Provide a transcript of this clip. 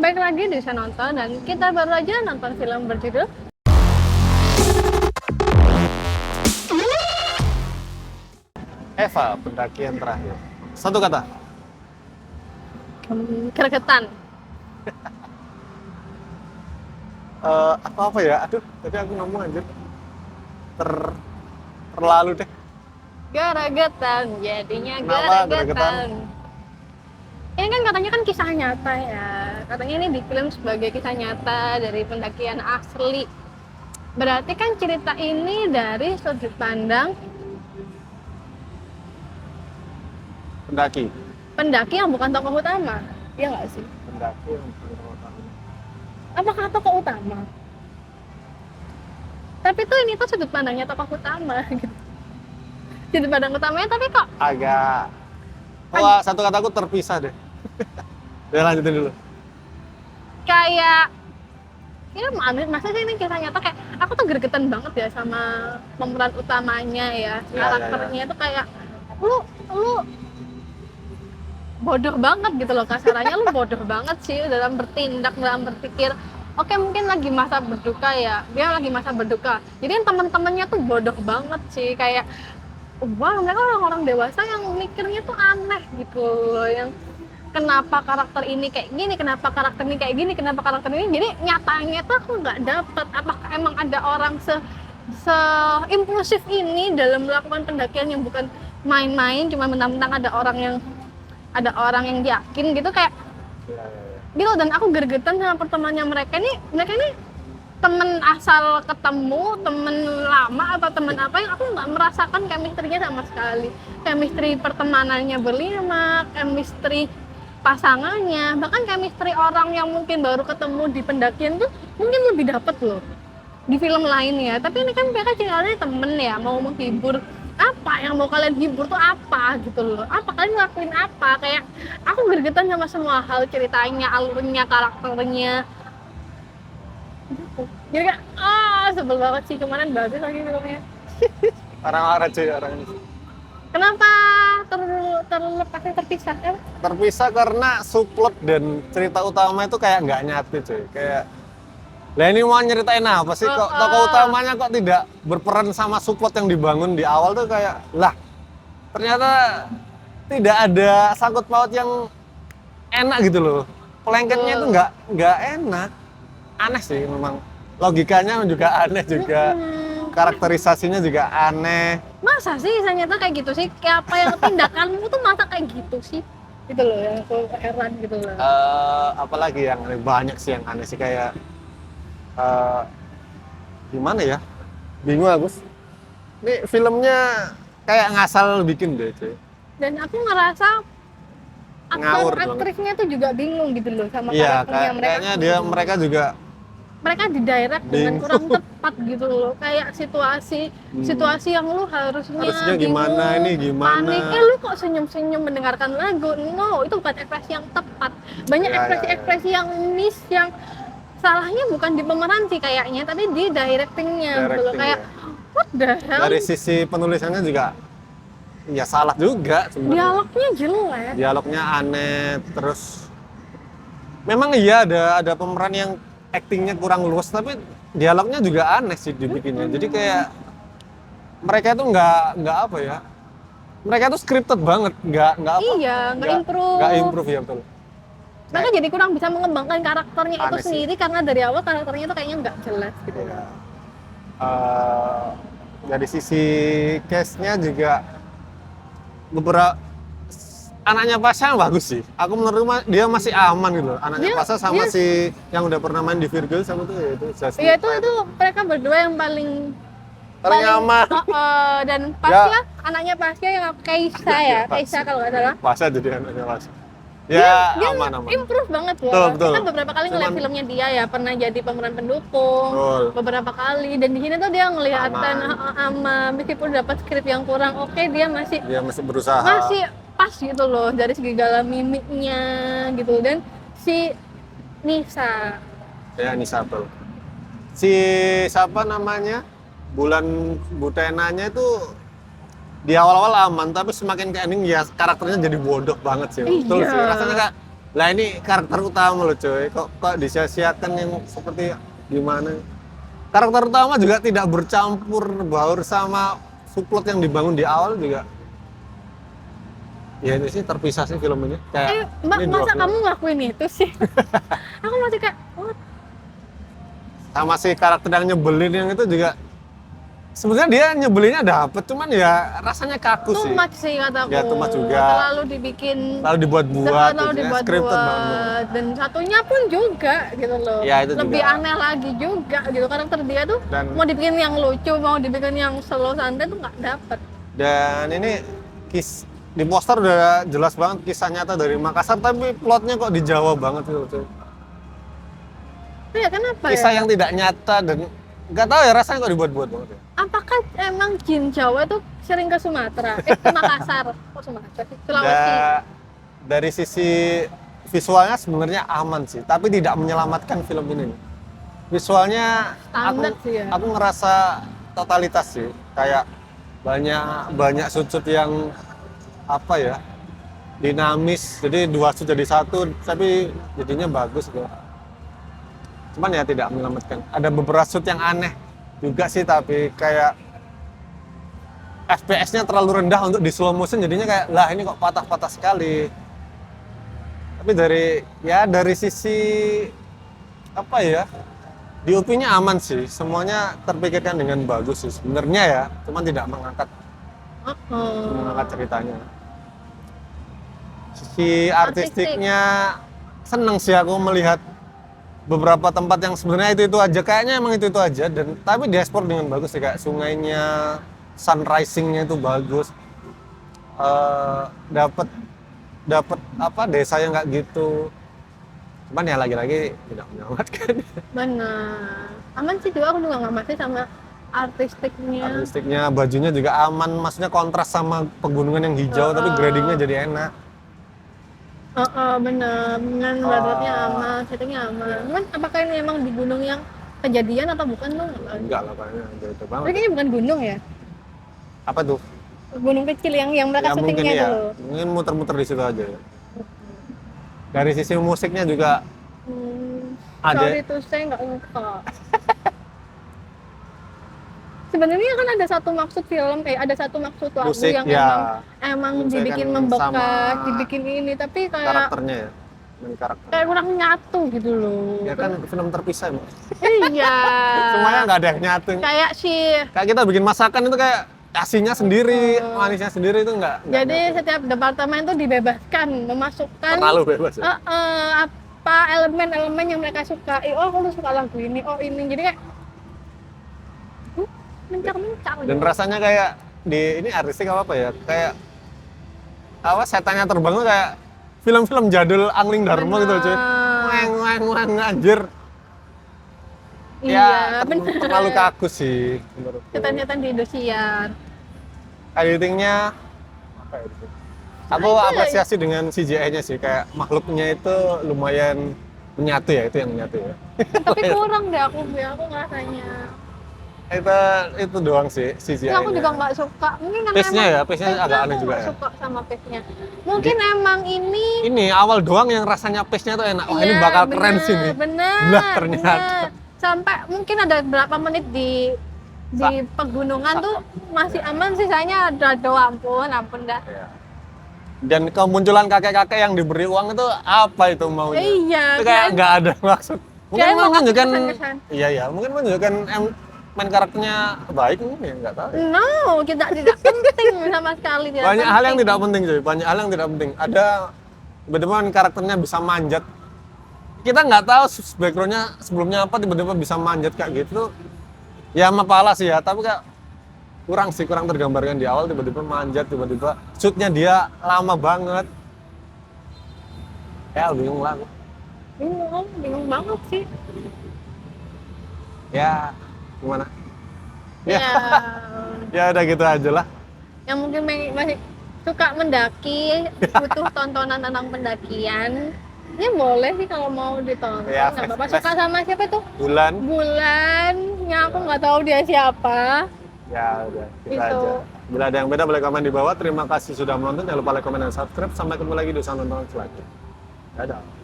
baik lagi di Bisa Nonton dan kita baru aja nonton film berjudul Eva, pendakian terakhir. Satu kata. Gregetan. Apa ya? Aduh, tadi aku ngomong anjir. Terlalu deh. Gregetan, jadinya Kenapa gregetan? gregetan. Ini kan katanya kan kisah nyata ya. Katanya ini diklaim sebagai kisah nyata dari pendakian asli. Berarti kan cerita ini dari sudut pandang pendaki yang bukan tokoh utama. Iya nggak sih? Pendaki yang berkekuatan. Apakah tokoh utama? Tapi tuh ini tuh sudut pandangnya tokoh utama gitu. Sudut pandang utamanya tapi kok Agak. Wah, satu kataku terpisah deh. Ya lanjutin dulu. kayak ya masa sih ini kisah nyata, kayak aku tuh gregetan banget ya sama pemeran utamanya ya. Karakternya tuh kayak lu bodoh banget gitu loh, kasarannya lu bodoh banget sih dalam bertindak, dalam berpikir. Oke, mungkin lagi masa berduka ya, dia lagi masa berduka, jadi teman-temannya tuh bodoh banget sih, kayak wah mereka orang-orang dewasa yang mikirnya tuh aneh gitu loh, yang kenapa karakter ini kayak gini, kenapa karakter ini kayak gini, kenapa karakter ini, jadi nyatanya tuh aku nggak dapet apakah emang ada orang se-impulsif ini dalam melakukan pendakian yang bukan main-main, cuma mentang-mentang ada orang yang yakin gitu, kayak gitu. Dan aku gregetan sama pertemanannya mereka ini temen asal ketemu, temen lama atau temen apa, yang aku nggak merasakan chemistry-nya sama sekali. Chemistry pertemanannya berlima, chemistry pasangannya, bahkan chemistry orang yang mungkin baru ketemu di pendakian tuh mungkin lebih dapet loh di film lainnya. Tapi ini kan mereka ceritanya temen ya, mau menghibur. Apa yang mau kalian hibur tuh apa gitu loh, apa kalian ngelakuin apa, kayak aku gregetan sama semua hal, ceritanya, alurnya, karakternya gitu. Jadi kayak sebel banget sih, kemarin bagus lagi filmnya. Orang-orang cuy, orang ini. Kenapa terlepasnya terpisah? Terpisah karena subplot dan cerita utama itu kayak nggak nyatu cuy. Kayak lah ini mau nyeritain apa sih, kok tokoh utamanya kok tidak berperan sama subplot yang dibangun di awal tuh, kayak lah ternyata tidak ada sangkut paut yang enak gitu loh. Pelengketnya itu nggak enak, aneh sih memang, logikanya juga aneh juga, karakterisasinya juga aneh. Masa sih ternyata kayak gitu sih, kayak apa yang tindakanmu tuh masa kayak gitu sih, gitu loh yang aku heran gitu loh. Apalagi yang banyak sih yang aneh sih, kayak gimana ya, bingung Agus. Ini filmnya kayak ngasal bikin deh cuy. Dan aku ngerasa Ngawur aktrisnya tuh juga bingung gitu loh sama iya, karakternya mereka. kayaknya mereka juga mereka didirect dengan kurang tepat gitu loh, kayak situasi yang lu harusnya gimana, bingung, ini gimana, panik, lu kok senyum-senyum mendengarkan lagu. No, itu bukan ekspresi yang tepat. Banyak ekspresi-ekspresi yang miss, yang salahnya bukan di pemeran sih kayaknya, tapi di directingnya gitu loh, kayak what the hell. Dari sisi penulisannya juga ya salah juga sebenarnya. Dialognya jelek, dialognya aneh, terus memang iya ada pemeran yang aktingnya kurang luas, tapi dialognya juga aneh sih dibikinnya. Jadi kayak mereka itu nggak apa ya, mereka tuh scripted banget, nggak apa, iya, nggak improve ya, betul. Mereka jadi kurang bisa mengembangkan karakternya itu sih sendiri, karena dari awal karakternya itu kayaknya nggak jelas gitu. Ya. Dari sisi case-nya juga beberapa anaknya Pasha bagus sih. Aku menurut dia masih aman gitu. Anaknya Pasha sama si yang udah pernah main di Virgil sama tuh ya itu Justin. Iya, itu mereka berdua yang paling aman. Dan Pasha, anaknya Pasha yang Kaisa ya, Kaisa kalau nggak salah. Pasha jadi anaknya Pasha. Ya, dia aman. Improve banget loh. Betul. Kita beberapa kali ngeliat filmnya dia ya, pernah jadi pemeran pendukung. Beberapa kali, dan di sini tuh dia ngeliatan meskipun dapat skrip yang kurang oke, dia masih berusaha. Masih pas gitu loh dari segala mimiknya gitu. Dan si Nisa. Ya, Nisa tuh. Si siapa namanya? Bulan Butenanya itu di awal-awal aman, tapi semakin ke ending ya karakternya jadi bodoh banget sih. Betul sih. Rasanya kayak Lah ini karakter utama loh coy, kok disia-siakan yang seperti gimana? Karakter utama juga tidak bercampur baur sama subplot yang dibangun di awal juga. Ya itu sih terpisah sih film ini. Kayak Mbak, ini dua masa film. kamu ngelakuin itu sih? Aku masih kayak, what? Sama si karakter yang nyebelin yang itu juga sebenarnya dia nyebelinnya dapet, cuman ya rasanya kaku Too sih. much sih kataku. Ya, too much juga. Terlalu dibikin, Lalu dibuat-buat, terlalu gitu ya, scripted banget. dibuat-buat. Dan satunya pun juga gitu loh. Ya, itu Lebih juga. aneh lagi juga gitu. Karakter dia tuh Dan- mau dibikin yang lucu, mau dibikin yang slow santai tuh nggak dapet. Dan ini di poster udah jelas banget kisah nyata dari Makassar, tapi plotnya kok di Jawa banget gitu cuy. Iya kenapa Kisah ya? yang tidak nyata dan nggak tahu ya rasanya kok dibuat-buat banget ya. Apakah emang jin Jawa tuh sering ke Sumatera? Ke Makassar? Kok Sumatera sih? Sulawesi? Dari sisi visualnya sebenarnya aman sih, tapi tidak menyelamatkan film ini. Visualnya Standar sih ya. aku ngerasa totalitas sih, kayak banyak shoot yang apa ya, dinamis, jadi dua shoot jadi satu, tapi jadinya bagus gitu. Cuman ya tidak menyelamatkan. Ada beberapa shoot yang aneh juga sih, tapi kayak FPS-nya terlalu rendah untuk di slow motion, jadinya kayak lah ini kok patah-patah sekali. Tapi dari sisi apa ya, DOP-nya aman sih, semuanya terpikirkan dengan bagus sih sebenarnya ya, cuman tidak mengangkat ceritanya. Sisi artistiknya seneng sih aku melihat beberapa tempat yang sebenarnya itu aja, kayaknya emang itu aja, dan tapi diekspor dengan bagus sih, kayak sungainya, sunrising-nya itu bagus. Dapat apa desa yang nggak gitu, cuman ya lagi-lagi tidak menyelamatkan. Benar. Aman sih juga, aku juga nggak masih sama artistiknya. Artistiknya, bajunya juga aman, maksudnya kontras sama pegunungan yang hijau, tapi gradingnya jadi enak. Benar. Baratnya aman, settingnya aman. Cuman apakah ini emang di gunung yang kejadian atau bukan tuh? Enggak lah kayaknya, itu Tapi banget. kayaknya bukan gunung ya? Apa tuh? Gunung kecil yang mereka Ya mungkin syutingnya ya, dulu. mungkin muter-muter di situ aja ya. Dari sisi musiknya juga ada. Sorry tuh saya nggak suka. Sebenarnya kan ada satu maksud film, ada satu maksud lagu Musik, yang ya. emang Misalkan dibikin membekas, sama dibikin ini, tapi kayak karakternya ya, main karakter. kayak kurang nyatu gitu loh. Ya kan film terpisah emang. Iya. Semuanya nggak ada yang nyatu. Kayak sih. Kayak kita bikin masakan itu kayak asinnya sendiri, manisnya sendiri itu nggak Jadi nyatu. setiap departemen itu dibebaskan memasukkan Terlalu bebas ya. apa elemen-elemen yang mereka sukai. Oh, aku suka lagu ini. Oh, ini. Jadi kayak mencak-mencak. Dan gitu. rasanya kayak ini artistik apa ya? Kayak apa setannya terbang tuh kayak film-film jadul Angling Dharma gitu cuy. Weng anjir. Iya, Terlalu kaku sih menurutku. setan-setan di Indosiar. Editingnya apa ya? Aku apresiasi dengan CGI-nya sih, kayak makhluknya itu lumayan menyatu ya, itu yang menyatu ya. Tapi kurang deh aku ngerasanya. Itu doang sih CGI-nya. Aku juga nggak suka. Mungkin karena Pace-nya emang ya, pace-nya agak pace-nya aneh aku juga nggak ya. suka sama pace-nya. Mungkin emang ini Ini awal doang yang rasanya pace-nya tuh enak. Wah, ini iya, bakal keren sih nih. Bener. Lah, ternyata. bener. Sampai mungkin ada berapa menit di pegunungan tuh masih aman, sisanya ada doang ampun dah. Iya. Dan kemunculan kakek-kakek yang diberi uang itu apa itu maunya? Iya, Itu kayak kan? nggak ada maksud. Mungkin Kayak mau menunjukkan, kesan-kesan. iya, mungkin menunjukkan main karakternya baik mungkin ya, nggak tahu. Ya. No, tidak penting sama sekali. Tidak Banyak hal yang penting. tidak penting cuy, banyak hal yang tidak penting. Ada tiba-tiba karakternya bisa manjat. Kita nggak tahu backgroundnya sebelumnya apa, tiba-tiba bisa manjat kayak gitu. Ya mapala sih ya, tapi kayak kurang tergambarkan di awal, tiba-tiba manjat, tiba-tiba shootnya dia lama banget. Ya bingung lah aku. Bingung banget sih. Ya gimana? Ya. Ya udah gitu aja lah. Yang mungkin masih suka mendaki, butuh tontonan tentang pendakian. Ini boleh sih kalau mau ditonton. Ya, Nggak apa-apa. Suka sama siapa tuh? Bulan. Bulan, yang aku nggak tahu dia siapa. Ya udah kita Itu. aja. Bila ada yang beda boleh komen di bawah. Terima kasih sudah menonton. Jangan lupa like, komen, dan subscribe. Sampai ketemu lagi di usaha nonton selanjutnya. Dadah.